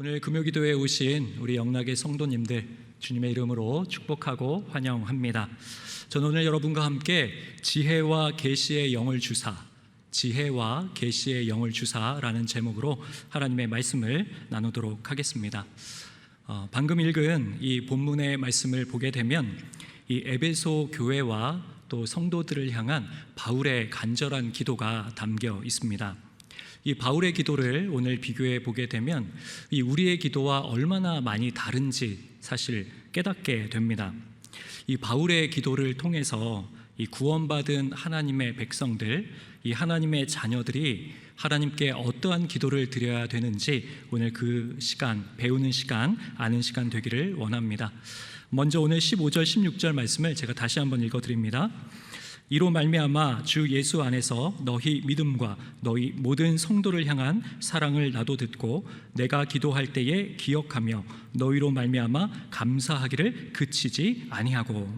오늘 금요기도에 오신 우리 영락의 성도님들 주님의 이름으로 축복하고 환영합니다. 저는 오늘 여러분과 함께 지혜와 계시의 영을 주사, 지혜와 계시의 영을 주사라는 제목으로 하나님의 말씀을 나누도록 하겠습니다. 방금 읽은 이 본문의 말씀을 보게 되면 이 에베소 교회와 또 성도들을 향한 바울의 간절한 기도가 담겨 있습니다. 이 바울의 기도를 오늘 비교해 보게 되면 이 우리의 기도와 얼마나 많이 다른지 사실 깨닫게 됩니다. 이 바울의 기도를 통해서 이 구원받은 하나님의 백성들, 이 하나님의 자녀들이 하나님께 어떠한 기도를 드려야 되는지 오늘 그 시간, 배우는 시간, 아는 시간 되기를 원합니다. 먼저 오늘 15절, 16절 말씀을 제가 다시 한번 읽어드립니다. 이로 말미암아 주 예수 안에서 너희 믿음과 너희 모든 성도를 향한 사랑을 나도 듣고 내가 기도할 때에 기억하며 너희로 말미암아 감사하기를 그치지 아니하고.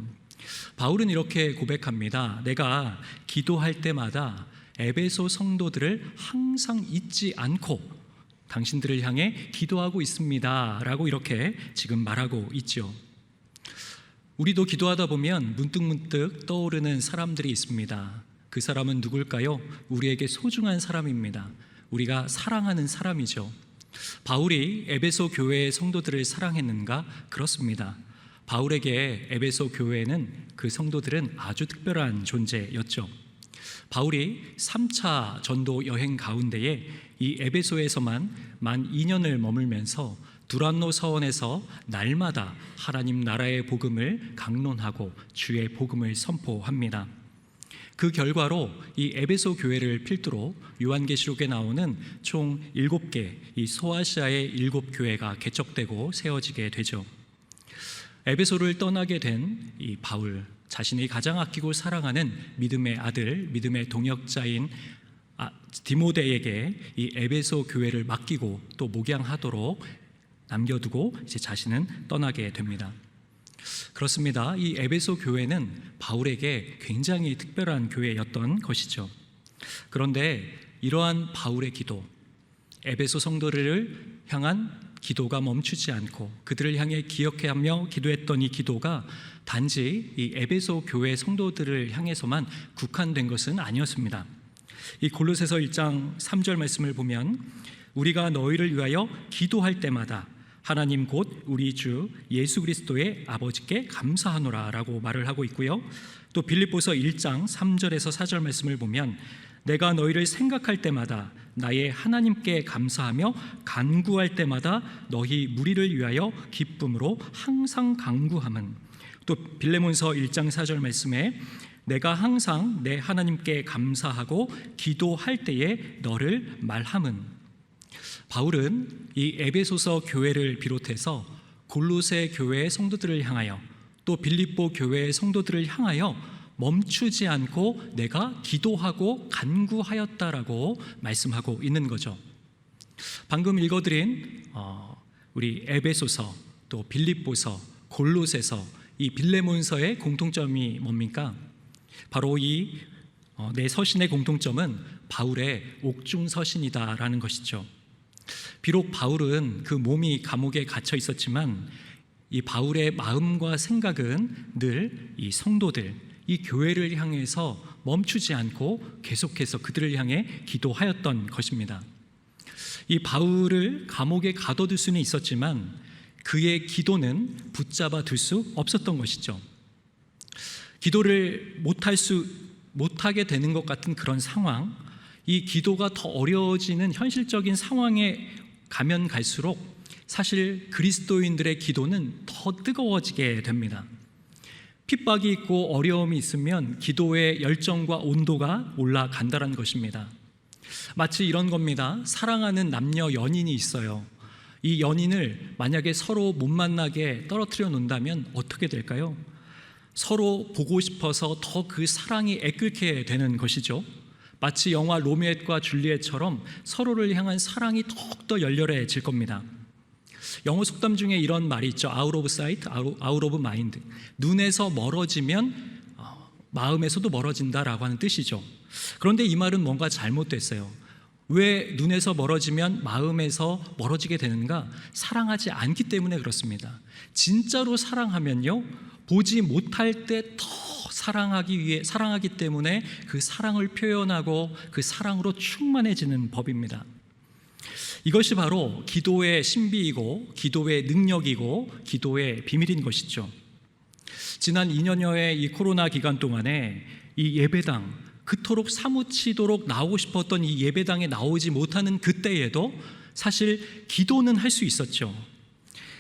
바울은 이렇게 고백합니다. 내가 기도할 때마다 에베소 성도들을 항상 잊지 않고 당신들을 향해 기도하고 있습니다 라고 이렇게 지금 말하고 있죠. 우리도 기도하다 보면 문득문득 떠오르는 사람들이 있습니다. 그 사람은 누굴까요? 우리에게 소중한 사람입니다. 우리가 사랑하는 사람이죠. 바울이 에베소 교회의 성도들을 사랑했는가? 그렇습니다. 바울에게 에베소 교회는 그 성도들은 아주 특별한 존재였죠. 바울이 3차 전도 여행 가운데에 이 에베소에서만 만 2년을 머물면서 두란노 서원에서 날마다 하나님 나라의 복음을 강론하고 주의 복음을 선포합니다. 그 결과로 이 에베소 교회를 필두로 요한계시록에 나오는 총 7개 이 소아시아의 7교회가 개척되고 세워지게 되죠. 에베소를 떠나게 된 이 바울, 자신이 가장 아끼고 사랑하는 믿음의 아들, 믿음의 동역자인 디모데에게 이 에베소 교회를 맡기고 또 목양하도록 남겨두고 이제 자신은 떠나게 됩니다. 그렇습니다. 이 에베소 교회는 바울에게 굉장히 특별한 교회였던 것이죠. 그런데 이러한 바울의 기도, 에베소 성도를 향한 기도가 멈추지 않고 그들을 향해 기억하며 기도했던 이 기도가 단지 이 에베소 교회 성도들을 향해서만 국한된 것은 아니었습니다. 이 골로새서 1장 3절 말씀을 보면 우리가 너희를 위하여 기도할 때마다 하나님 곧 우리 주 예수 그리스도의 아버지께 감사하노라 라고 말을 하고 있고요. 또 빌립보서 1장 3절에서 4절 말씀을 보면 내가 너희를 생각할 때마다 나의 하나님께 감사하며 간구할 때마다 너희 무리를 위하여 기쁨으로 항상 간구함은. 또 빌레몬서 1장 4절 말씀에 내가 항상 내 하나님께 감사하고 기도할 때에 너를 말함은. 바울은 이 에베소서 교회를 비롯해서 골로새 교회의 성도들을 향하여 또 빌립보 교회의 성도들을 향하여 멈추지 않고 내가 기도하고 간구하였다라고 말씀하고 있는 거죠. 방금 읽어드린 우리 에베소서 또 빌립보서 골로새서 이 빌레몬서의 공통점이 뭡니까? 바로 이 네 서신의 공통점은 바울의 옥중서신이다라는 것이죠. 비록 바울은 그 몸이 감옥에 갇혀 있었지만 이 바울의 마음과 생각은 늘 이 성도들, 이 교회를 향해서 멈추지 않고 계속해서 그들을 향해 기도하였던 것입니다. 이 바울을 감옥에 가둬둘 수는 있었지만 그의 기도는 붙잡아 둘 수 없었던 것이죠. 기도를 못하게 되는 것 같은 그런 상황, 이 기도가 더 어려워지는 현실적인 상황에 가면 갈수록 사실 그리스도인들의 기도는 더 뜨거워지게 됩니다. 핍박이 있고 어려움이 있으면 기도의 열정과 온도가 올라간다는 것입니다. 마치 이런 겁니다. 사랑하는 남녀 연인이 있어요. 이 연인을 만약에 서로 못 만나게 떨어뜨려 놓는다면 어떻게 될까요? 서로 보고 싶어서 더 그 사랑이 애끓게 되는 것이죠. 마치 영화 로미오와 줄리엣처럼 서로를 향한 사랑이 더욱더 열렬해질 겁니다. 영어 속담 중에 이런 말이 있죠. Out of sight, out of mind. 눈에서 멀어지면 마음에서도 멀어진다라고 하는 뜻이죠. 그런데 이 말은 뭔가 잘못됐어요. 왜 눈에서 멀어지면 마음에서 멀어지게 되는가? 사랑하지 않기 때문에 그렇습니다. 진짜로 사랑하면요, 보지 못할 때 더 사랑하기 때문에 그 사랑을 표현하고 그 사랑으로 충만해지는 법입니다. 이것이 바로 기도의 신비이고 기도의 능력이고 기도의 비밀인 것이죠. 지난 2년여의 이 코로나 기간 동안에 이 예배당, 그토록 사무치도록 나오고 싶었던 이 예배당에 나오지 못하는 그때에도 사실 기도는 할 수 있었죠.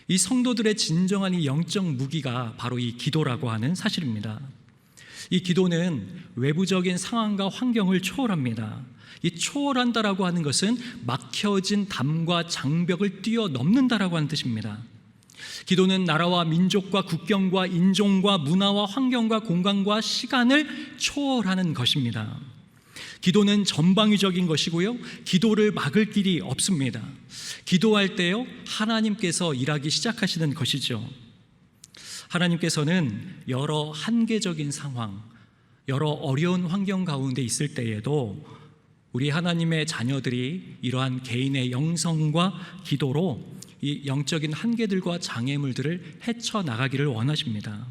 이 성도들의 진정한 이 영적 무기가 바로 이 기도라고 하는 사실입니다. 이 기도는 외부적인 상황과 환경을 초월합니다. 이 초월한다라고 하는 것은 막혀진 담과 장벽을 뛰어넘는다라고 하는 뜻입니다. 기도는 나라와 민족과 국경과 인종과 문화와 환경과 공간과 시간을 초월하는 것입니다. 기도는 전방위적인 것이고요, 기도를 막을 길이 없습니다. 기도할 때요, 하나님께서 일하기 시작하시는 것이죠. 하나님께서는 여러 한계적인 상황, 여러 어려운 환경 가운데 있을 때에도 우리 하나님의 자녀들이 이러한 개인의 영성과 기도로 이 영적인 한계들과 장애물들을 헤쳐나가기를 원하십니다.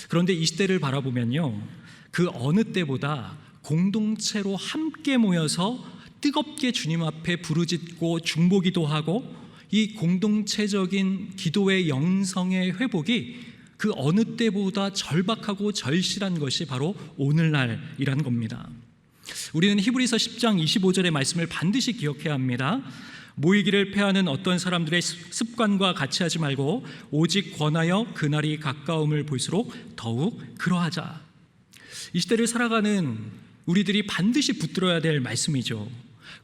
그런데 이 시대를 바라보면요, 그 어느 때보다 공동체로 함께 모여서 뜨겁게 주님 앞에 부르짖고 중보기도 하고 이 공동체적인 기도의 영성의 회복이 그 어느 때보다 절박하고 절실한 것이 바로 오늘날이라는 겁니다. 우리는 히브리서 10장 25절의 말씀을 반드시 기억해야 합니다. 모이기를 패하는 어떤 사람들의 습관과 같이 하지 말고 오직 권하여 그날이 가까움을 볼수록 더욱 그러하자. 이 시대를 살아가는 우리들이 반드시 붙들어야 될 말씀이죠.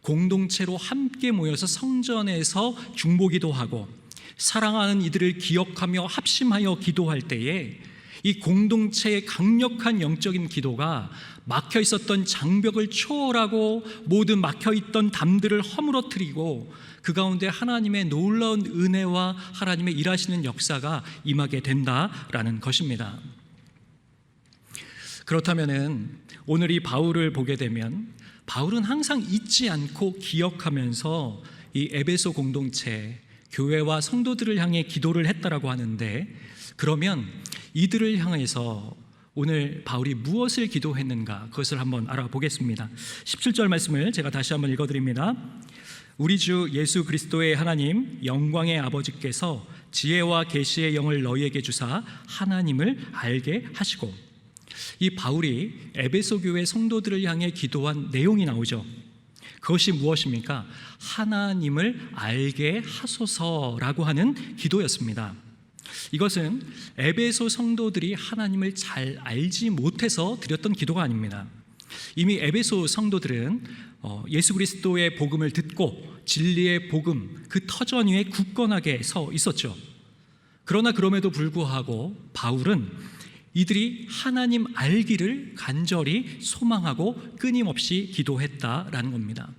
공동체로 함께 모여서 성전에서 중보기도 하고 사랑하는 이들을 기억하며 합심하여 기도할 때에 이 공동체의 강력한 영적인 기도가 막혀 있었던 장벽을 초월하고 모든 막혀 있던 담들을 허물어뜨리고 그 가운데 하나님의 놀라운 은혜와 하나님의 일하시는 역사가 임하게 된다라는 것입니다. 그렇다면은 오늘 이 바울을 보게 되면 바울은 항상 잊지 않고 기억하면서 이 에베소 공동체 교회와 성도들을 향해 기도를 했다라고 하는데, 그러면 이들을 향해서 오늘 바울이 무엇을 기도했는가, 그것을 한번 알아보겠습니다. 17절 말씀을 제가 다시 한번 읽어드립니다. 우리 주 예수 그리스도의 하나님 영광의 아버지께서 지혜와 계시의 영을 너희에게 주사 하나님을 알게 하시고, 이 바울이 에베소 교회 성도들을 향해 기도한 내용이 나오죠. 그것이 무엇입니까? 하나님을 알게 하소서라고 하는 기도였습니다. 이것은 에베소 성도들이 하나님을 잘 알지 못해서 드렸던 기도가 아닙니다. 이미 에베소 성도들은 예수 그리스도의 복음을 듣고 진리의 복음 그 터전 위에 굳건하게 서 있었죠. 그러나 그럼에도 불구하고 바울은 이들이 하나님 알기를 간절히 소망하고 끊임없이 기도했다라는 겁니다.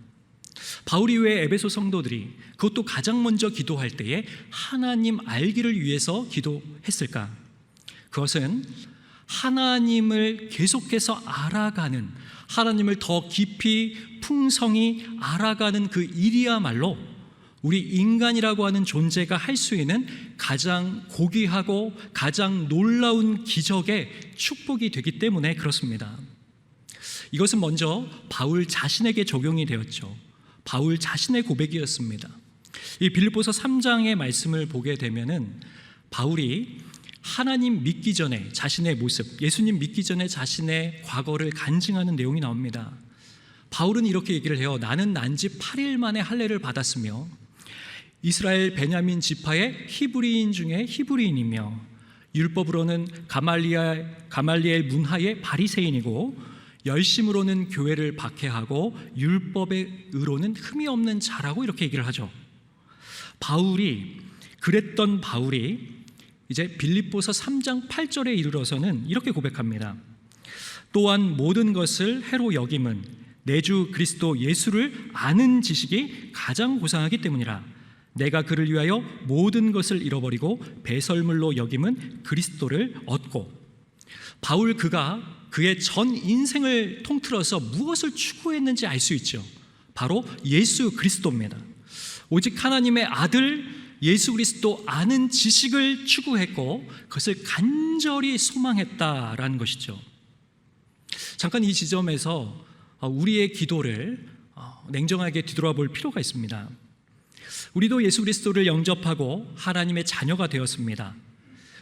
바울이 왜 에베소 성도들이 그것도 가장 먼저 기도할 때에 하나님 알기를 위해서 기도했을까? 그것은 하나님을 계속해서 알아가는, 하나님을 더 깊이 풍성히 알아가는 그 일이야말로 우리 인간이라고 하는 존재가 할 수 있는 가장 고귀하고 가장 놀라운 기적의 축복이 되기 때문에 그렇습니다. 이것은 먼저 바울 자신에게 적용이 되었죠. 바울 자신의 고백이었습니다. 이 빌립보서 3장의 말씀을 보게 되면은 바울이 하나님 믿기 전에 자신의 모습, 예수님 믿기 전에 자신의 과거를 간증하는 내용이 나옵니다. 바울은 이렇게 얘기를 해요. 나는 난지 8일 만에 할례를 받았으며 이스라엘 베냐민 지파의 히브리인 중에 히브리인이며 율법으로는 가말리엘 문하의 바리새인이고 열심으로는 교회를 박해하고 율법의 의로는 흠이 없는 자라고 이렇게 얘기를 하죠. 그랬던 바울이 이제 빌립보서 3장 8절에 이르러서는 이렇게 고백합니다. 또한 모든 것을 해로 여김은 내 주 그리스도 예수를 아는 지식이 가장 고상하기 때문이라. 내가 그를 위하여 모든 것을 잃어버리고 배설물로 여김은 그리스도를 얻고. 바울 그가 그의 전 인생을 통틀어서 무엇을 추구했는지 알 수 있죠. 바로 예수 그리스도입니다. 오직 하나님의 아들 예수 그리스도 아는 지식을 추구했고 그것을 간절히 소망했다라는 것이죠. 잠깐 이 지점에서 우리의 기도를 냉정하게 뒤돌아볼 필요가 있습니다. 우리도 예수 그리스도를 영접하고 하나님의 자녀가 되었습니다.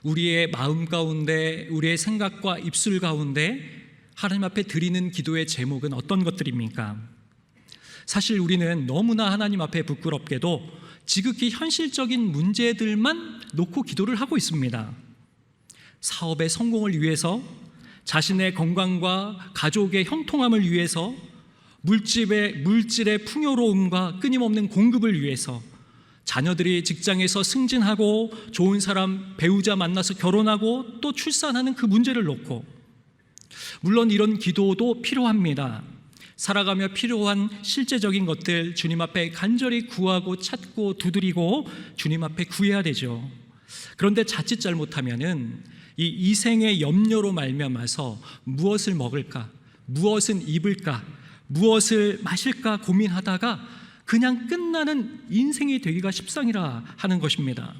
우리의 마음 가운데, 우리의 생각과 입술 가운데 하나님 앞에 드리는 기도의 제목은 어떤 것들입니까? 사실 우리는 너무나 하나님 앞에 부끄럽게도 지극히 현실적인 문제들만 놓고 기도를 하고 있습니다. 사업의 성공을 위해서, 자신의 건강과 가족의 형통함을 위해서, 물질의 풍요로움과 끊임없는 공급을 위해서, 자녀들이 직장에서 승진하고 좋은 사람, 배우자 만나서 결혼하고 또 출산하는 그 문제를 놓고, 물론 이런 기도도 필요합니다. 살아가며 필요한 실제적인 것들 주님 앞에 간절히 구하고 찾고 두드리고 주님 앞에 구해야 되죠. 그런데 자칫 잘못하면은 이 이생의 염려로 말미암아서 무엇을 먹을까, 무엇은 입을까, 무엇을 마실까 고민하다가 그냥 끝나는 인생이 되기가 십상이라 하는 것입니다.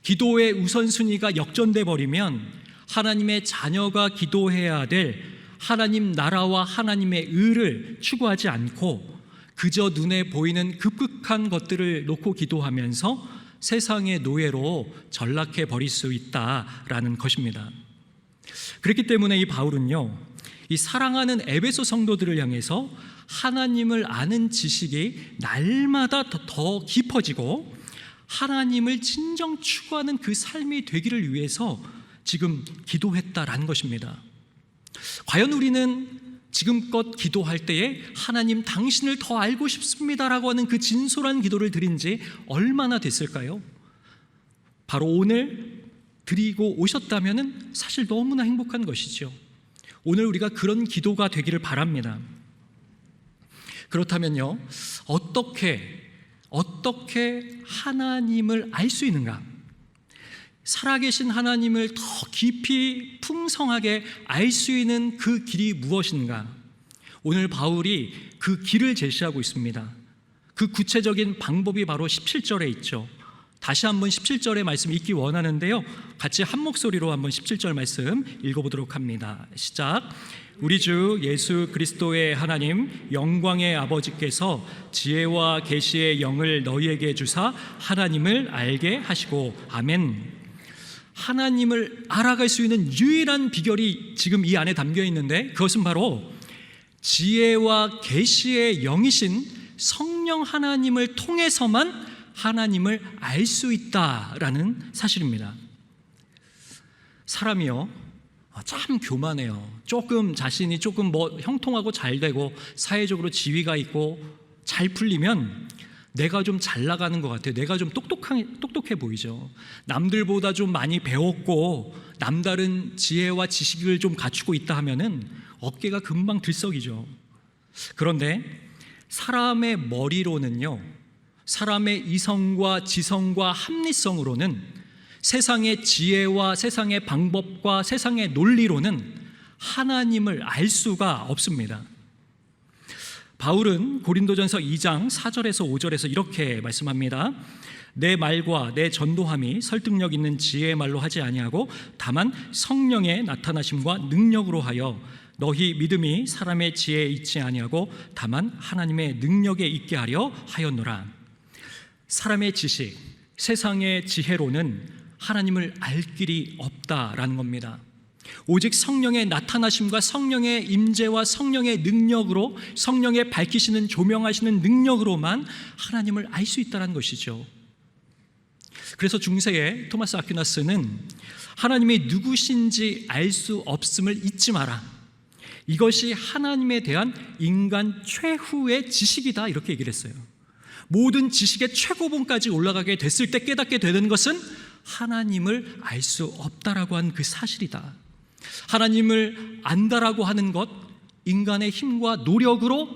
기도의 우선순위가 역전돼 버리면 하나님의 자녀가 기도해야 될 하나님 나라와 하나님의 의를 추구하지 않고 그저 눈에 보이는 급극한 것들을 놓고 기도하면서 세상의 노예로 전락해 버릴 수 있다라는 것입니다. 그렇기 때문에 이 바울은요, 이 사랑하는 에베소 성도들을 향해서 하나님을 아는 지식이 날마다 더 깊어지고 하나님을 진정 추구하는 그 삶이 되기를 위해서 지금 기도했다라는 것입니다. 과연 우리는 지금껏 기도할 때에 하나님 당신을 더 알고 싶습니다라고 하는 그 진솔한 기도를 드린 지 얼마나 됐을까요? 바로 오늘 드리고 오셨다면 사실 너무나 행복한 것이죠. 오늘 우리가 그런 기도가 되기를 바랍니다. 그렇다면요, 어떻게 하나님을 알 수 있는가? 살아계신 하나님을 더 깊이 풍성하게 알 수 있는 그 길이 무엇인가? 오늘 바울이 그 길을 제시하고 있습니다. 그 구체적인 방법이 바로 17절에 있죠. 다시 한번 17절의 말씀 읽기 원하는데요, 같이 한 목소리로 한번 17절 말씀 읽어보도록 합니다. 시작. 우리 주 예수 그리스도의 하나님 영광의 아버지께서 지혜와 계시의 영을 너희에게 주사 하나님을 알게 하시고. 아멘. 하나님을 알아갈 수 있는 유일한 비결이 지금 이 안에 담겨 있는데 그것은 바로 지혜와 계시의 영이신 성령 하나님을 통해서만 하나님을 알 수 있다라는 사실입니다. 사람이요, 참 교만해요. 자신이 조금 형통하고 잘 되고 사회적으로 지위가 있고 잘 풀리면 내가 좀 잘 나가는 것 같아요. 내가 좀 똑똑해 보이죠. 남들보다 좀 많이 배웠고 남다른 지혜와 지식을 좀 갖추고 있다 하면은 어깨가 금방 들썩이죠. 그런데 사람의 머리로는요, 사람의 이성과 지성과 합리성으로는, 세상의 지혜와 세상의 방법과 세상의 논리로는 하나님을 알 수가 없습니다. 바울은 고린도전서 2장 4절에서 5절에서 이렇게 말씀합니다. 내 말과 내 전도함이 설득력 있는 지혜의 말로 하지 아니하고 다만 성령의 나타나심과 능력으로 하여 너희 믿음이 사람의 지혜에 있지 아니하고 다만 하나님의 능력에 있게 하려 하였노라. 사람의 지식, 세상의 지혜로는 하나님을 알 길이 없다라는 겁니다. 오직 성령의 나타나심과 성령의 임재와 성령의 능력으로, 성령의 밝히시는 조명하시는 능력으로만 하나님을 알 수 있다는 것이죠. 그래서 중세의 토마스 아퀴나스는 하나님이 누구신지 알 수 없음을 잊지 마라, 이것이 하나님에 대한 인간 최후의 지식이다, 이렇게 얘기를 했어요. 모든 지식의 최고봉까지 올라가게 됐을 때 깨닫게 되는 것은 하나님을 알 수 없다라고 하는 그 사실이다. 하나님을 안다라고 하는 것, 인간의 힘과 노력으로,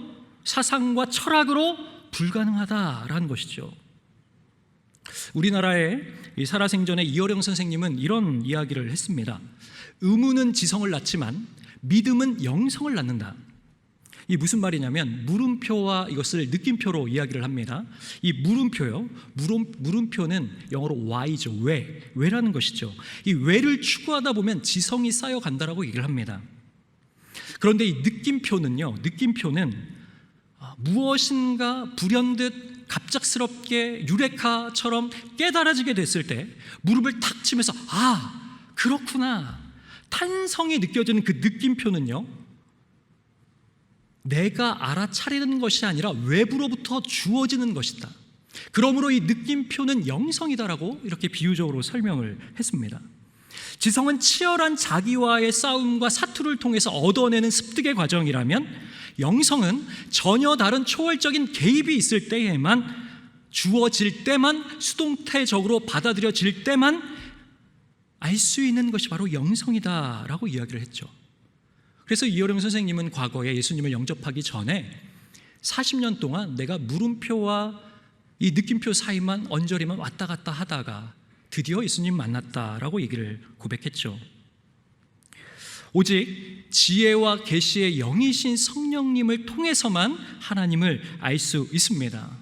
사상과 철학으로 불가능하다라는 것이죠. 우리나라의 살아생전의 이어령 선생님은 이런 이야기를 했습니다. 의무는 지성을 낳지만 믿음은 영성을 낳는다. 이 무슨 말이냐면 물음표와 이것을 느낌표로 이야기를 합니다. 이 물음표요. 물음표는 영어로 why죠. 왜라는 것이죠. 이 왜를 추구하다 보면 지성이 쌓여간다라고 얘기를 합니다. 그런데 이 느낌표는 무엇인가 불현듯 갑작스럽게 유레카처럼 깨달아지게 됐을 때 무릎을 탁 치면서 아, 그렇구나. 탄성이 느껴지는 그 느낌표는요, 내가 알아차리는 것이 아니라 외부로부터 주어지는 것이다. 그러므로 이 느낌표는 영성이다라고 이렇게 비유적으로 설명을 했습니다. 지성은 치열한 자기와의 싸움과 사투를 통해서 얻어내는 습득의 과정이라면, 영성은 전혀 다른 초월적인 개입이 있을 때에만, 주어질 때만, 수동태적으로 받아들여질 때만 알 수 있는 것이 바로 영성이다라고 이야기를 했죠. 그래서 이효령 선생님은 과거에 예수님을 영접하기 전에 40년 동안 내가 물음표와 이 느낌표 사이만 언저리만 왔다 갔다 하다가 드디어 예수님 만났다라고 얘기를 고백했죠. 오직 지혜와 계시의 영이신 성령님을 통해서만 하나님을 알 수 있습니다.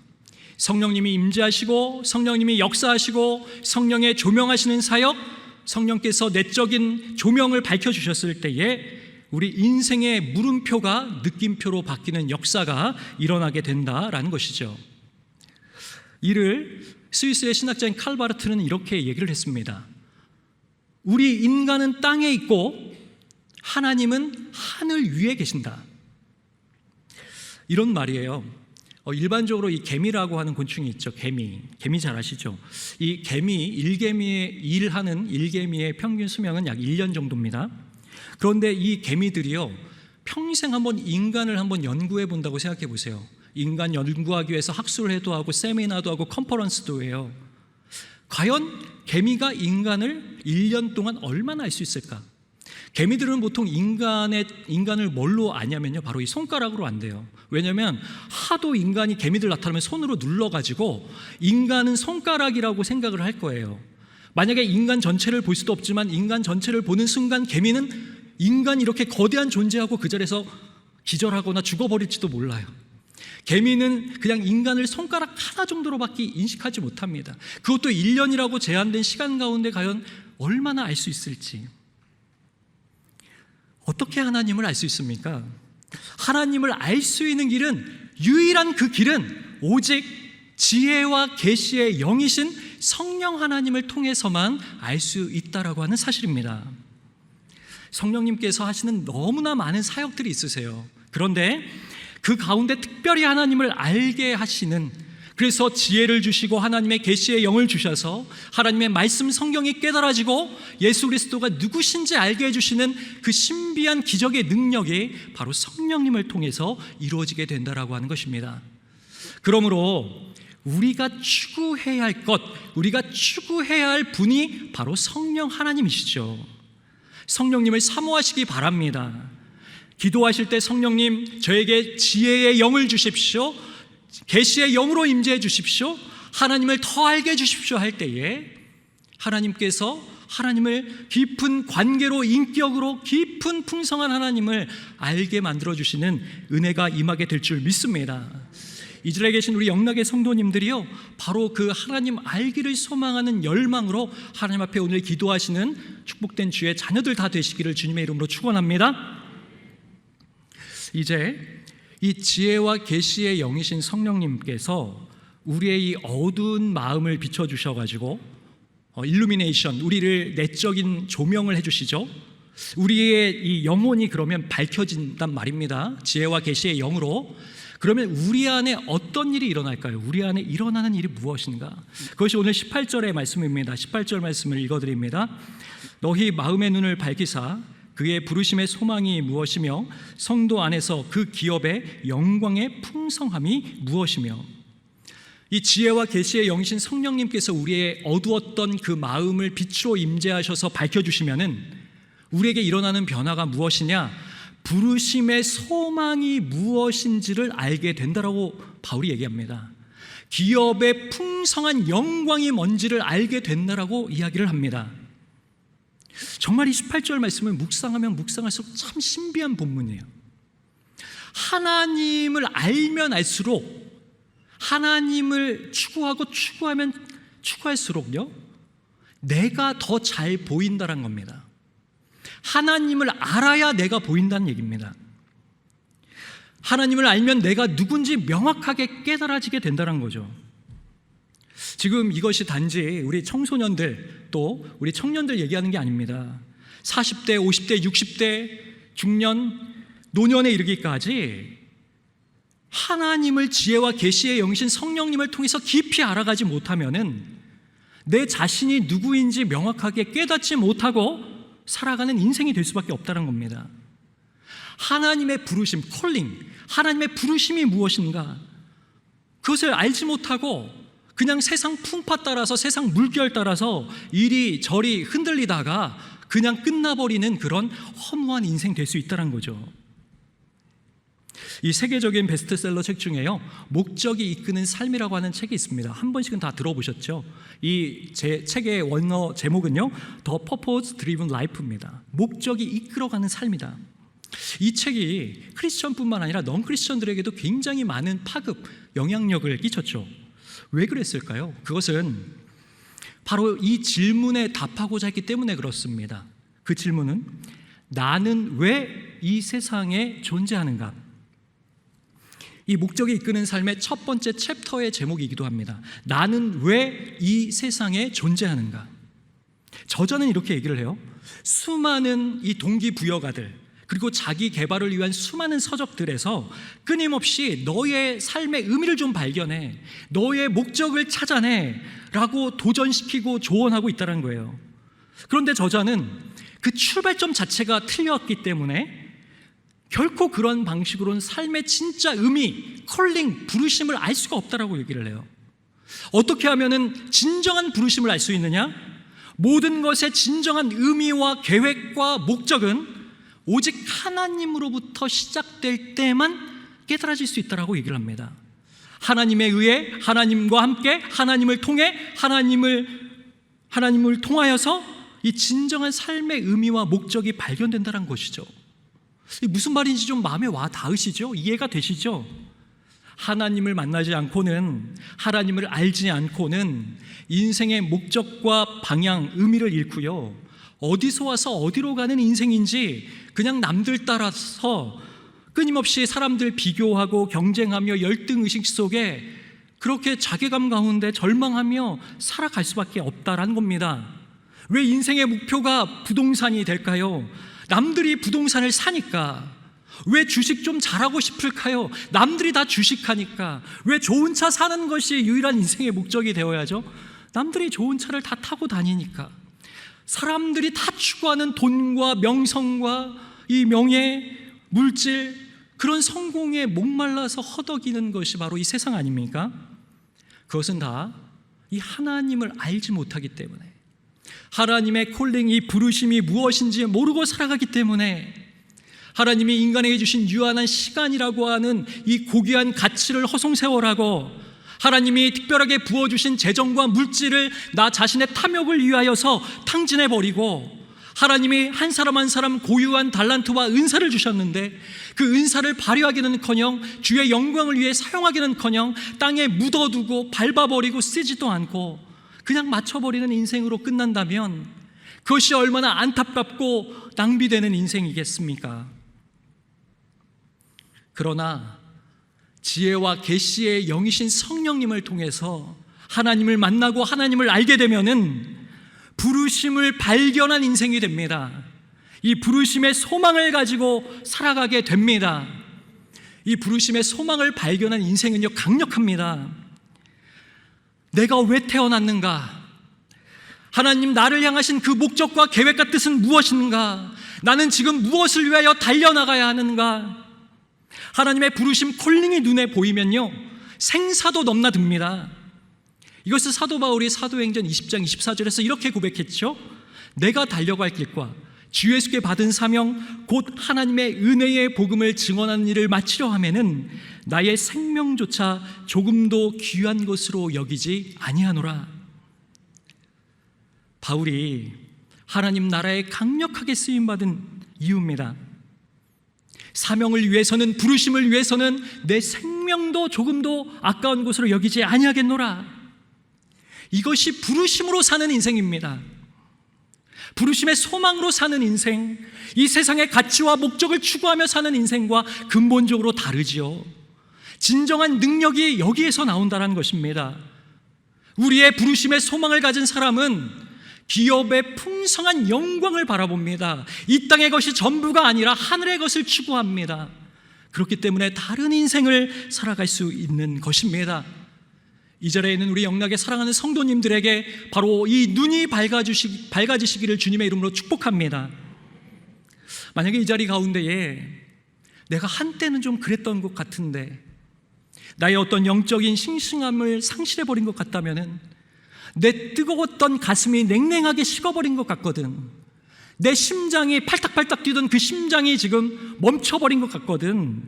성령님이 임재하시고 성령님이 역사하시고 성령의 조명하시는 사역, 성령께서 내적인 조명을 밝혀주셨을 때에 우리 인생의 물음표가 느낌표로 바뀌는 역사가 일어나게 된다라는 것이죠. 이를 스위스의 신학자인 칼바르트는 이렇게 얘기를 했습니다. 우리 인간은 땅에 있고 하나님은 하늘 위에 계신다. 이런 말이에요. 일반적으로 이 개미라고 하는 곤충이 있죠. 개미 잘 아시죠? 이 일하는 일개미의 평균 수명은 약 1년 정도입니다. 그런데 이 개미들이요, 평생 인간을 한번 연구해 본다고 생각해 보세요. 인간 연구하기 위해서 학술을 해도 하고 세미나도 하고 컨퍼런스도 해요. 과연 개미가 인간을 1년 동안 얼마나 알 수 있을까? 개미들은 보통 인간을 뭘로 아냐면요, 바로 이 손가락으로 안대요. 왜냐하면 하도 인간이 개미들 나타나면 손으로 눌러가지고 인간은 손가락이라고 생각을 할 거예요. 만약에 인간 전체를 볼 수도 없지만 인간 전체를 보는 순간 개미는 인간이 이렇게 거대한 존재하고 그 자리에서 기절하거나 죽어버릴지도 몰라요. 개미는 그냥 인간을 손가락 하나 정도로밖에 인식하지 못합니다. 그것도 1년이라고 제한된 시간 가운데 과연 얼마나 알 수 있을지. 어떻게 하나님을 알 수 있습니까? 하나님을 알 수 있는 길은, 유일한 그 길은 오직 지혜와 계시의 영이신 성령 하나님을 통해서만 알 수 있다라고 하는 사실입니다. 성령님께서 하시는 너무나 많은 사역들이 있으세요. 그런데 그 가운데 특별히 하나님을 알게 하시는, 그래서 지혜를 주시고 하나님의 계시의 영을 주셔서 하나님의 말씀 성경이 깨달아지고 예수 그리스도가 누구신지 알게 해주시는 그 신비한 기적의 능력이 바로 성령님을 통해서 이루어지게 된다라고 하는 것입니다. 그러므로 우리가 추구해야 할 것, 우리가 추구해야 할 분이 바로 성령 하나님이시죠. 성령님을 사모하시기 바랍니다. 기도하실 때 성령님, 저에게 지혜의 영을 주십시오, 계시의 영으로 임재해 주십시오, 하나님을 더 알게 해 주십시오 할 때에 하나님께서 하나님을 깊은 관계로, 인격으로 깊은 풍성한 하나님을 알게 만들어주시는 은혜가 임하게 될 줄 믿습니다. 이스라엘에 계신 우리 영락의 성도님들이요, 바로 그 하나님 알기를 소망하는 열망으로 하나님 앞에 오늘 기도하시는 축복된 주의 자녀들 다 되시기를 주님의 이름으로 축원합니다. 이제 이 지혜와 계시의 영이신 성령님께서 우리의 이 어두운 마음을 비춰주셔가지고 일루미네이션, 우리를 내적인 조명을 해주시죠. 우리의 이 영혼이 그러면 밝혀진단 말입니다. 지혜와 계시의 영으로. 그러면 우리 안에 어떤 일이 일어날까요? 우리 안에 일어나는 일이 무엇인가? 그것이 오늘 18절의 말씀입니다. 18절 말씀을 읽어드립니다. 너희 마음의 눈을 밝히사 그의 부르심의 소망이 무엇이며 성도 안에서 그 기업의 영광의 풍성함이 무엇이며. 이 지혜와 계시의 영이신 성령님께서 우리의 어두웠던 그 마음을 빛으로 임재하셔서 밝혀주시면은 우리에게 일어나는 변화가 무엇이냐? 부르심의 소망이 무엇인지를 알게 된다라고 바울이 얘기합니다. 기업의 풍성한 영광이 뭔지를 알게 된다라고 이야기를 합니다. 정말 이 18절 말씀을 묵상하면 묵상할수록 참 신비한 본문이에요. 하나님을 알면 알수록, 하나님을 추구하면 추구할수록요, 내가 더 잘 보인다는 겁니다. 하나님을 알아야 내가 보인다는 얘기입니다. 하나님을 알면 내가 누군지 명확하게 깨달아지게 된다는 거죠. 지금 이것이 단지 우리 청소년들 또 우리 청년들 얘기하는 게 아닙니다. 40대, 50대, 60대, 중년, 노년에 이르기까지 하나님을 지혜와 계시의 영이신 성령님을 통해서 깊이 알아가지 못하면은 내 자신이 누구인지 명확하게 깨닫지 못하고 살아가는 인생이 될 수밖에 없다는 겁니다. 하나님의 부르심, 콜링, 하나님의 부르심이 무엇인가, 그것을 알지 못하고 그냥 세상 풍파 따라서, 세상 물결 따라서 이리저리 흔들리다가 그냥 끝나버리는 그런 허무한 인생 될 수 있다는 거죠. 이 세계적인 베스트셀러 책 중에요, 목적이 이끄는 삶이라고 하는 책이 있습니다. 한 번씩은 다 들어보셨죠? 이 제 책의 원어 제목은요, The Purpose Driven Life입니다. 목적이 이끌어가는 삶이다. 이 책이 크리스천뿐만 아니라 넌 크리스천들에게도 굉장히 많은 파급, 영향력을 끼쳤죠. 왜 그랬을까요? 그것은 바로 이 질문에 답하고자 했기 때문에 그렇습니다. 그 질문은 나는 왜 이 세상에 존재하는가? 이 목적이 이끄는 삶의 첫 번째 챕터의 제목이기도 합니다. 나는 왜 이 세상에 존재하는가? 저자는 이렇게 얘기를 해요. 수많은 이 동기부여가들, 그리고 자기 개발을 위한 수많은 서적들에서 끊임없이 너의 삶의 의미를 좀 발견해, 너의 목적을 찾아내 라고 도전시키고 조언하고 있다는 거예요. 그런데 저자는 그 출발점 자체가 틀렸기 때문에 결코 그런 방식으로는 삶의 진짜 의미, 컬링, 부르심을 알 수가 없다라고 얘기를 해요. 어떻게 하면은 진정한 부르심을 알 수 있느냐? 모든 것의 진정한 의미와 계획과 목적은 오직 하나님으로부터 시작될 때만 깨달아질 수 있다라고 얘기를 합니다. 하나님에 의해, 하나님과 함께, 하나님을 통해, 하나님을 통하여서 이 진정한 삶의 의미와 목적이 발견된다는 것이죠. 무슨 말인지 좀 마음에 와 닿으시죠? 이해가 되시죠? 하나님을 만나지 않고는, 하나님을 알지 않고는 인생의 목적과 방향, 의미를 잃고요, 어디서 와서 어디로 가는 인생인지 그냥 남들 따라서 끊임없이 사람들 비교하고 경쟁하며 열등의식 속에 그렇게 자괴감 가운데 절망하며 살아갈 수밖에 없다라는 겁니다. 왜 인생의 목표가 부동산이 될까요? 남들이 부동산을 사니까. 왜 주식 좀 잘하고 싶을까요? 남들이 다 주식하니까. 왜 좋은 차 사는 것이 유일한 인생의 목적이 되어야죠? 남들이 좋은 차를 다 타고 다니니까. 사람들이 다 추구하는 돈과 명성과 이 명예, 물질, 그런 성공에 목말라서 허덕이는 것이 바로 이 세상 아닙니까? 그것은 다 이 하나님을 알지 못하기 때문에, 하나님의 콜링이, 부르심이 무엇인지 모르고 살아가기 때문에, 하나님이 인간에게 주신 유한한 시간이라고 하는 이 고귀한 가치를 허송세월하고, 하나님이 특별하게 부어주신 재정과 물질을 나 자신의 탐욕을 위하여서 탕진해버리고, 하나님이 한 사람 한 사람 고유한 달란트와 은사를 주셨는데 그 은사를 발휘하기는커녕 주의 영광을 위해 사용하기는커녕 땅에 묻어두고 밟아버리고 쓰지도 않고 그냥 맞춰버리는 인생으로 끝난다면 그것이 얼마나 안타깝고 낭비되는 인생이겠습니까? 그러나 지혜와 계시의 영이신 성령님을 통해서 하나님을 만나고 하나님을 알게 되면은 부르심을 발견한 인생이 됩니다. 이 부르심의 소망을 가지고 살아가게 됩니다. 이 부르심의 소망을 발견한 인생은요, 강력합니다. 내가 왜 태어났는가? 하나님 나를 향하신 그 목적과 계획과 뜻은 무엇인가? 나는 지금 무엇을 위하여 달려나가야 하는가? 하나님의 부르심, 콜링이 눈에 보이면요, 생사도 넘나듭니다. 이것을 사도 바울이 사도행전 20장 24절에서 이렇게 고백했죠. 내가 달려갈 길과 주 예수께 받은 사명 곧 하나님의 은혜의 복음을 증언하는 일을 마치려 하면은 나의 생명조차 조금도 귀한 것으로 여기지 아니하노라. 바울이 하나님 나라에 강력하게 쓰임받은 이유입니다. 사명을 위해서는, 부르심을 위해서는 내 생명도 조금도 아까운 것으로 여기지 아니하겠노라. 이것이 부르심으로 사는 인생입니다. 부르심의 소망으로 사는 인생, 이 세상의 가치와 목적을 추구하며 사는 인생과 근본적으로 다르지요. 진정한 능력이 여기에서 나온다는 것입니다. 우리의 부르심의 소망을 가진 사람은 기업의 풍성한 영광을 바라봅니다. 이 땅의 것이 전부가 아니라 하늘의 것을 추구합니다. 그렇기 때문에 다른 인생을 살아갈 수 있는 것입니다. 이 자리에는 우리 영락의 사랑하는 성도님들에게 바로 이 눈이 밝아지시기를 주님의 이름으로 축복합니다. 만약에 이 자리 가운데에 내가 한때는 좀 그랬던 것 같은데, 나의 어떤 영적인 싱싱함을 상실해버린 것 같다면은, 내 뜨거웠던 가슴이 냉랭하게 식어버린 것 같거든, 내 심장이 팔딱팔딱 뛰던 그 심장이 지금 멈춰버린 것 같거든,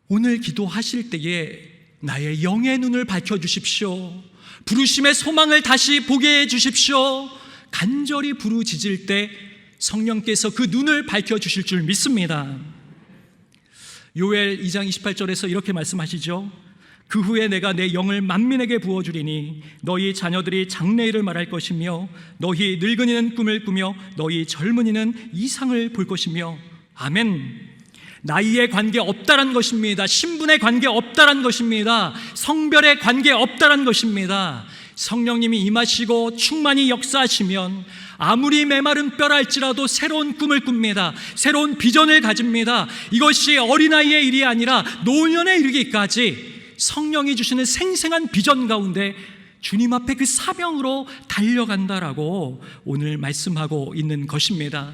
오늘 기도하실 때에 나의 영의 눈을 밝혀주십시오. 부르심의 소망을 다시 보게 해주십시오. 간절히 부르짖을 때 성령께서 그 눈을 밝혀주실 줄 믿습니다. 요엘 2장 28절에서 이렇게 말씀하시죠. 그 후에 내가 내 영을 만민에게 부어주리니 너희 자녀들이 장래일을 말할 것이며 너희 늙은이는 꿈을 꾸며 너희 젊은이는 이상을 볼 것이며. 아멘. 나이에 관계 없다란 것입니다. 신분에 관계 없다란 것입니다. 성별에 관계 없다란 것입니다. 성령님이 임하시고 충만히 역사하시면 아무리 메마른 뼈랄지라도 새로운 꿈을 꿉니다. 새로운 비전을 가집니다. 이것이 어린아이의 일이 아니라 노년에 이르기까지 성령이 주시는 생생한 비전 가운데 주님 앞에 그 사명으로 달려간다라고 오늘 말씀하고 있는 것입니다.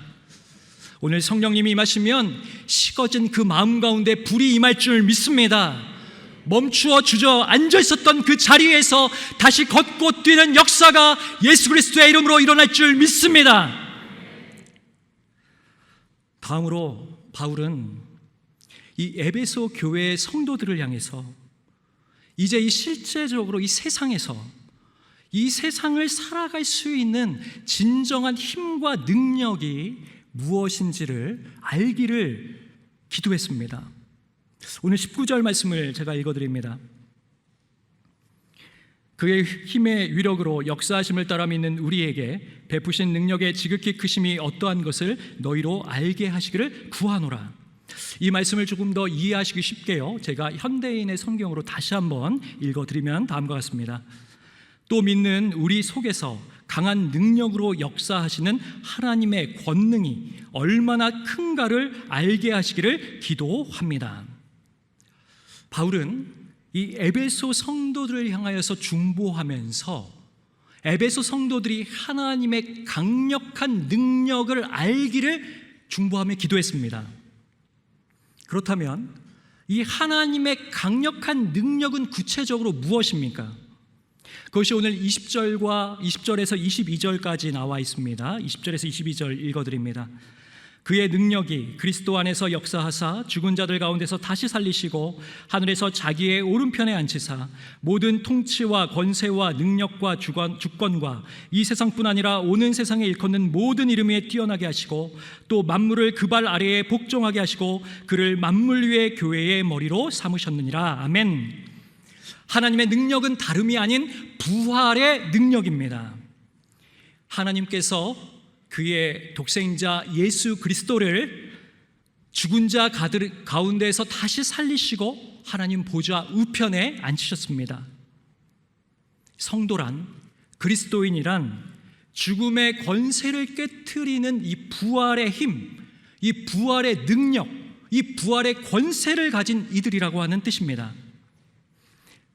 오늘 성령님이 임하시면 식어진 그 마음 가운데 불이 임할 줄 믿습니다. 멈추어 주저앉아 있었던 그 자리에서 다시 걷고 뛰는 역사가 예수 그리스도의 이름으로 일어날 줄 믿습니다. 다음으로 바울은 이 에베소 교회의 성도들을 향해서 이제 이 실제적으로 이 세상에서 이 세상을 살아갈 수 있는 진정한 힘과 능력이 무엇인지를 알기를 기도했습니다. 오늘 19절 말씀을 제가 읽어드립니다. 그의 힘의 위력으로 역사하심을 따라 믿는 우리에게 베푸신 능력의 지극히 크심이 어떠한 것을 너희로 알게 하시기를 구하노라. 이 말씀을 조금 더 이해하시기 쉽게요, 제가 현대인의 성경으로 다시 한번 읽어드리면 다음과 같습니다. 또 믿는 우리 속에서 강한 능력으로 역사하시는 하나님의 권능이 얼마나 큰가를 알게 하시기를 기도합니다. 바울은 이 에베소 성도들을 향하여서 중보하면서 에베소 성도들이 하나님의 강력한 능력을 알기를 중보하며 기도했습니다. 그렇다면 이 하나님의 강력한 능력은 구체적으로 무엇입니까? 그것이 오늘 20절에서 22절까지 나와 있습니다. 20절에서 22절 읽어드립니다. 그의 능력이 그리스도 안에서 역사하사 죽은 자들 가운데서 다시 살리시고 하늘에서 자기의 오른편에 앉히사 모든 통치와 권세와 능력과 주권과 이 세상뿐 아니라 오는 세상에 일컫는 모든 이름 위에 뛰어나게 하시고 또 만물을 그 발 아래에 복종하게 하시고 그를 만물 위의 교회의 머리로 삼으셨느니라. 아멘. 하나님의 능력은 다름이 아닌 부활의 능력입니다. 하나님께서 그의 독생자 예수 그리스도를 죽은 자 가운데에서 다시 살리시고 하나님 보좌 우편에 앉히셨습니다. 성도란, 그리스도인이란 죽음의 권세를 깨트리는 이 부활의 힘, 이 부활의 능력, 이 부활의 권세를 가진 이들이라고 하는 뜻입니다.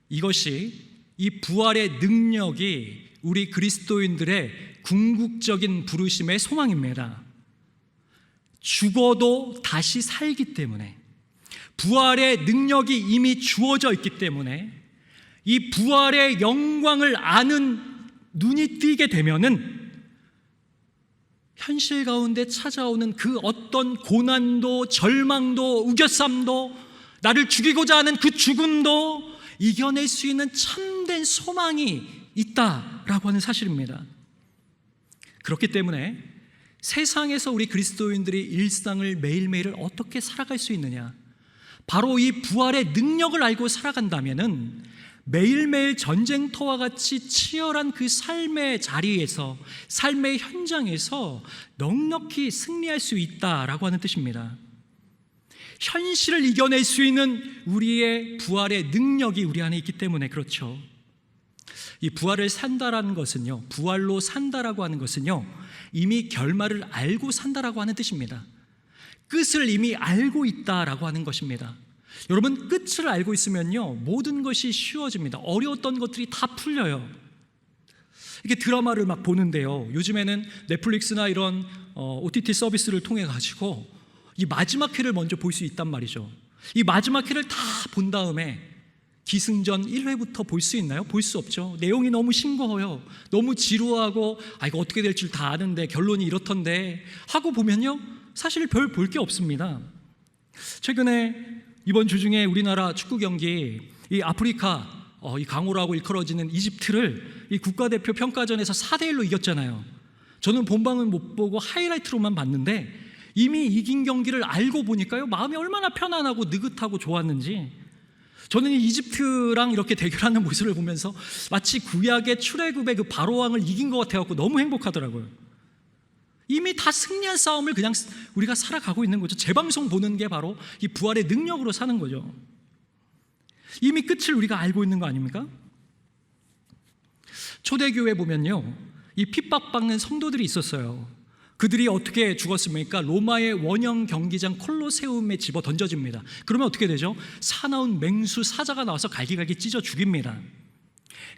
이것이, 이 부활의 능력이 우리 그리스도인들의 궁극적인 부르심의 소망입니다. 죽어도 다시 살기 때문에, 부활의 능력이 이미 주어져 있기 때문에 이 부활의 영광을 아는 눈이 띄게 되면은 현실 가운데 찾아오는 그 어떤 고난도, 절망도, 우겨쌈도, 나를 죽이고자 하는 그 죽음도 이겨낼 수 있는 참된 소망이 있다라고 하는 사실입니다. 그렇기 때문에 세상에서 우리 그리스도인들이 일상을 매일매일을 어떻게 살아갈 수 있느냐? 바로 이 부활의 능력을 알고 살아간다면은 매일매일 전쟁터와 같이 치열한 그 삶의 자리에서, 삶의 현장에서 넉넉히 승리할 수 있다라고 하는 뜻입니다. 현실을 이겨낼 수 있는 우리의 부활의 능력이 우리 안에 있기 때문에 그렇죠. 이 부활을 산다라는 것은요, 부활로 산다라고 하는 것은요, 이미 결말을 알고 산다라고 하는 뜻입니다. 끝을 이미 알고 있다라고 하는 것입니다. 여러분, 끝을 알고 있으면요, 모든 것이 쉬워집니다. 어려웠던 것들이 다 풀려요. 이렇게 드라마를 막 보는데요, 요즘에는 넷플릭스나 이런 OTT 서비스를 통해 가지고 이 마지막 회를 먼저 볼 수 있단 말이죠. 이 마지막 회를 다 본 다음에 기승전 1회부터 볼 수 있나요? 볼 수 없죠. 내용이 너무 싱거워요. 너무 지루하고 이거 어떻게 될 줄 다 아는데 결론이 이렇던데 하고 보면요, 사실 별 볼 게 없습니다. 최근에 이번 주 중에 우리나라 축구 경기, 이 아프리카 이 강호라고 일컬어지는 이집트를 이 국가대표 평가전에서 4대1로 이겼잖아요. 저는 본방은 못 보고 하이라이트로만 봤는데 이미 이긴 경기를 알고 보니까요, 마음이 얼마나 편안하고 느긋하고 좋았는지. 저는 이 이집트랑 이렇게 대결하는 모습을 보면서 마치 구약의 출애굽의 그 바로왕을 이긴 것 같아서 너무 행복하더라고요. 이미 다 승리한 싸움을 그냥 우리가 살아가고 있는 거죠. 재방송 보는 게 바로 이 부활의 능력으로 사는 거죠. 이미 끝을 우리가 알고 있는 거 아닙니까? 초대교회 보면요, 이 핍박받는 성도들이 있었어요. 그들이 어떻게 죽었습니까? 로마의 원형 경기장 콜로세움에 집어 던져집니다. 그러면 어떻게 되죠? 사나운 맹수 사자가 나와서 갈기갈기 찢어 죽입니다.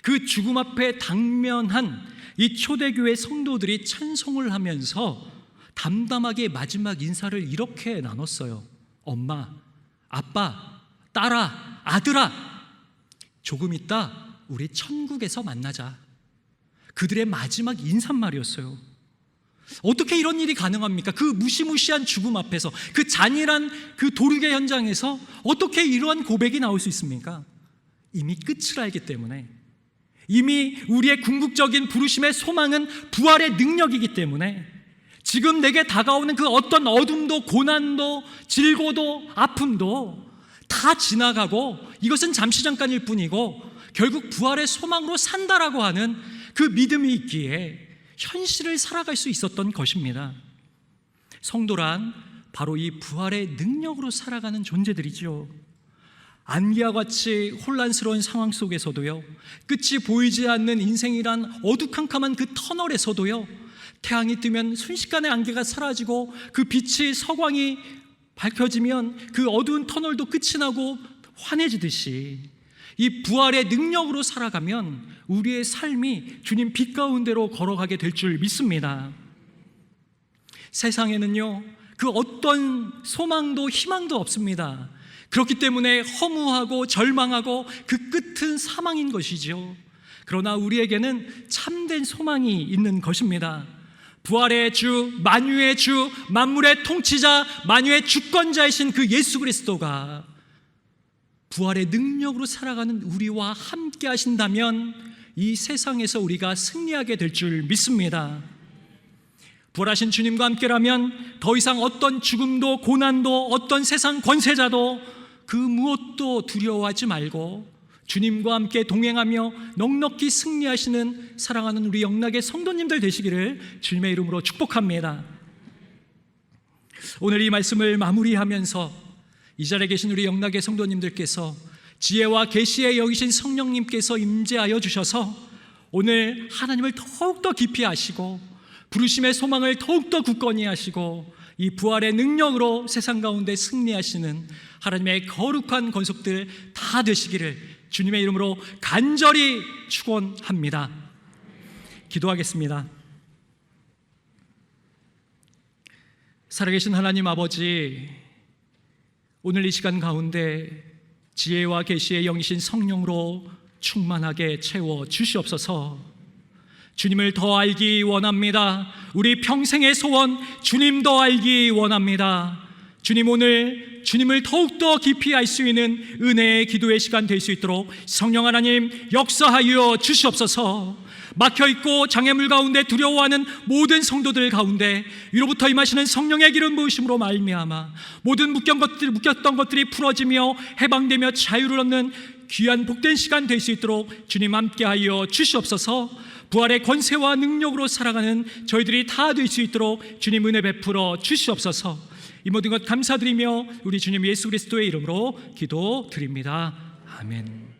그 죽음 앞에 당면한 이 초대교회 성도들이 찬송을 하면서 담담하게 마지막 인사를 이렇게 나눴어요. 엄마, 아빠, 딸아, 아들아, 조금 있다 우리 천국에서 만나자. 그들의 마지막 인사말이었어요. 어떻게 이런 일이 가능합니까? 그 무시무시한 죽음 앞에서, 그 잔인한 그 도륙의 현장에서 어떻게 이러한 고백이 나올 수 있습니까? 이미 끝을 알기 때문에, 이미 우리의 궁극적인 부르심의 소망은 부활의 능력이기 때문에 지금 내게 다가오는 그 어떤 어둠도 고난도 질고도 아픔도 다 지나가고 이것은 잠시 잠깐일 뿐이고 결국 부활의 소망으로 산다라고 하는 그 믿음이 있기에 현실을 살아갈 수 있었던 것입니다. 성도란 바로 이 부활의 능력으로 살아가는 존재들이죠. 안개와 같이 혼란스러운 상황 속에서도요, 끝이 보이지 않는 인생이란 어두캄캄한 그 터널에서도요, 태양이 뜨면 순식간에 안개가 사라지고 그 빛이 서광이 밝혀지면 그 어두운 터널도 끝이 나고 환해지듯이 이 부활의 능력으로 살아가면 우리의 삶이 주님 빛 가운데로 걸어가게 될 줄 믿습니다. 세상에는요, 그 어떤 소망도 희망도 없습니다. 그렇기 때문에 허무하고 절망하고 그 끝은 사망인 것이죠. 그러나 우리에게는 참된 소망이 있는 것입니다. 부활의 주, 만유의 주, 만물의 통치자, 만유의 주권자이신 그 예수 그리스도가 부활의 능력으로 살아가는 우리와 함께 하신다면 이 세상에서 우리가 승리하게 될 줄 믿습니다. 부활하신 주님과 함께라면 더 이상 어떤 죽음도 고난도 어떤 세상 권세자도 그 무엇도 두려워하지 말고 주님과 함께 동행하며 넉넉히 승리하시는 사랑하는 우리 영락의 성도님들 되시기를 주님의 이름으로 축복합니다. 오늘 이 말씀을 마무리하면서 이 자리에 계신 우리 영락의 성도님들께서 지혜와 계시에 여기신 성령님께서 임재하여 주셔서 오늘 하나님을 더욱더 깊이 아시고 부르심의 소망을 더욱더 굳건히 하시고 이 부활의 능력으로 세상 가운데 승리하시는 하나님의 거룩한 권속들 다 되시기를 주님의 이름으로 간절히 축원합니다. 기도하겠습니다. 살아계신 하나님 아버지, 오늘 이 시간 가운데 지혜와 계시의 영이신 성령으로 충만하게 채워 주시옵소서. 주님을 더 알기 원합니다. 우리 평생의 소원 주님 더 알기 원합니다. 주님, 오늘 주님을 더욱더 깊이 알 수 있는 은혜의 기도의 시간 될 수 있도록 성령 하나님 역사하여 주시옵소서. 막혀있고 장애물 가운데 두려워하는 모든 성도들 가운데 위로부터 임하시는 성령의 기름 부으심으로 말미암아 모든 묶였던 것들이 풀어지며 해방되며 자유를 얻는 귀한 복된 시간 될 수 있도록 주님 함께하여 주시옵소서. 부활의 권세와 능력으로 살아가는 저희들이 다 될 수 있도록 주님 은혜 베풀어 주시옵소서. 이 모든 것 감사드리며 우리 주님 예수 그리스도의 이름으로 기도드립니다. 아멘.